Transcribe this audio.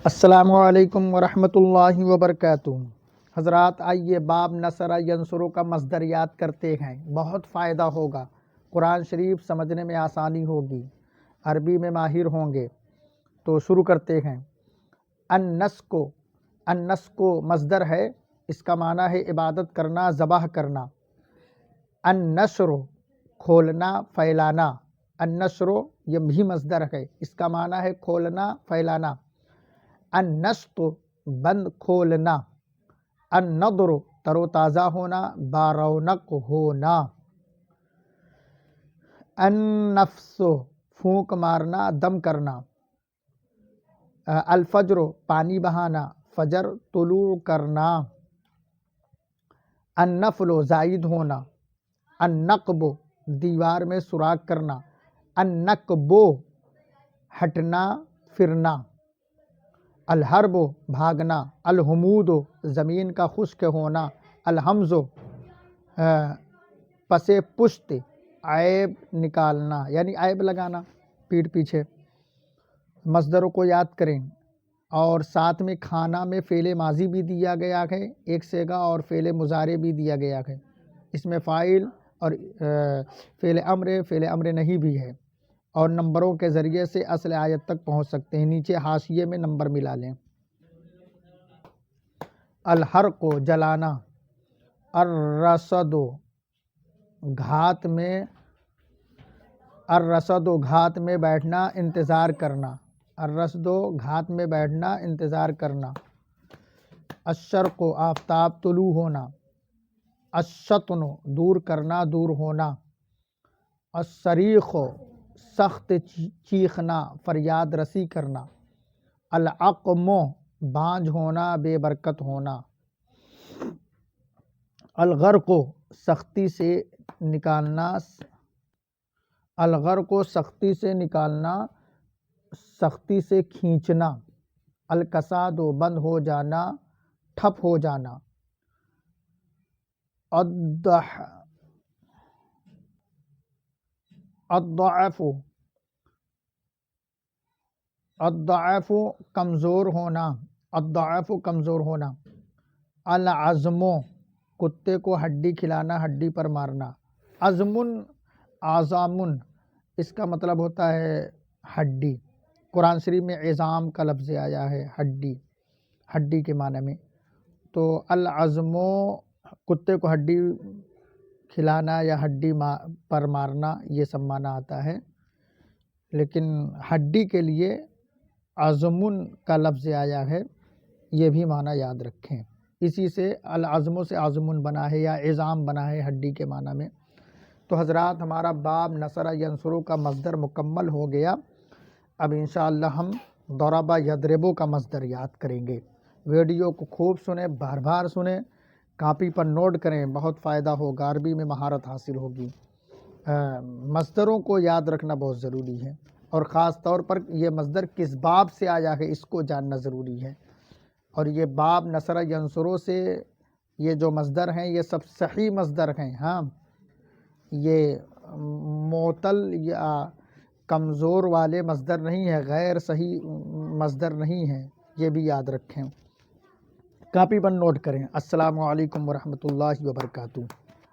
السلام علیکم ورحمۃ اللہ وبرکاتہ۔ حضرات آئیے باب نصر ینصر کا مصدر یاد کرتے ہیں، بہت فائدہ ہوگا۔ قرآن شریف سمجھنے میں آسانی ہوگی، عربی میں ماہر ہوں گے۔ تو شروع کرتے ہیں۔ النسک مصدر ہے، اس کا معنی ہے عبادت کرنا، ذبح کرنا۔ النشر کھولنا، پھیلانا۔ النشر یہ بھی مصدر ہے، اس کا معنی ہے کھولنا، پھیلانا۔ النشط بند کھولنا۔ النضر تر و تازہ ہونا، بارونق ہونا۔ النفس پھونک مارنا، دم کرنا۔ الفجر پانی بہانا، فجر طلوع کرنا۔ النفل زائد ہونا۔ النقب دیوار میں سوراخ کرنا۔ النقب ہٹنا، پھرنا۔ الحرب بھاگنا۔ الحمود زمین کا خشک ہونا۔ الحمز پس پشت عیب نکالنا، یعنی عیب لگانا پیٹھ پیچھے۔ مصدروں کو یاد کریں، اور ساتھ میں کھانا میں فعل ماضی بھی دیا گیا ہے ایک صیغہ، اور فعل مضارع بھی دیا گیا ہے۔ اس میں فاعل اور فعل امر نہیں بھی ہے، اور نمبروں کے ذریعے سے اصل آیت تک پہنچ سکتے ہیں۔ نیچے حاشیے میں نمبر ملا لیں۔ الحرق جلانا۔ الرصد گھات میں بیٹھنا، انتظار کرنا۔ الرصد گھات میں بیٹھنا، انتظار کرنا۔ الشرق آفتاب طلوع ہونا۔ الشطن دور کرنا، دور ہونا۔ الصریخ سخت چیخنا، فریاد رسی کرنا۔ العقم بانجھ ہونا، بے برکت ہونا۔ الغرق سختی سے نکالنا، الغرق سختی سے نکالنا، سختی سے کھینچنا۔ الکساد بند ہو جانا، ٹھپ ہو جانا۔ الضعف کمزور ہونا، الضعف کمزور ہونا۔ العظم کتے کو ہڈی کھلانا، ہڈی پر مارنا۔ عظم اعظام اس کا مطلب ہوتا ہے ہڈی۔ قرآن شریف میں عظام کا لفظ آیا ہے، ہڈی، ہڈی کے معنی میں۔ تو العظم کتے کو ہڈی کھلانا یا ہڈی پر مارنا، یہ سب معنی آتا ہے، لیکن ہڈی کے لیے عظم کا لفظ آیا ہے، یہ بھی معنی یاد رکھیں۔ اسی سے العظم سے عظم بنا ہے یا عظام بنا ہے ہڈی کے معنی میں۔ تو حضرات ہمارا باب نصر ینصر کا مصدر مکمل ہو گیا۔ اب انشاءاللہ ہم ضرب یضرب کا مصدر یاد کریں گے۔ ویڈیو کو خوب سنیں، بار بار سنیں، کاپی پر نوٹ کریں، بہت فائدہ ہوگا، عربی میں مہارت حاصل ہوگی۔ مصدروں کو یاد رکھنا بہت ضروری ہے، اور خاص طور پر یہ مصدر کس باب سے آیا ہے اس کو جاننا ضروری ہے۔ اور یہ باب نصر ینصر سے یہ جو مصدر ہیں یہ سب صحیح مصدر ہیں، ہاں، یہ معطل یا کمزور والے مصدر نہیں ہے، غیر صحیح مصدر نہیں ہے، یہ بھی یاد رکھیں، کاپی پر نوٹ کریں۔ السلام علیکم ورحمۃ اللہ وبرکاتہ۔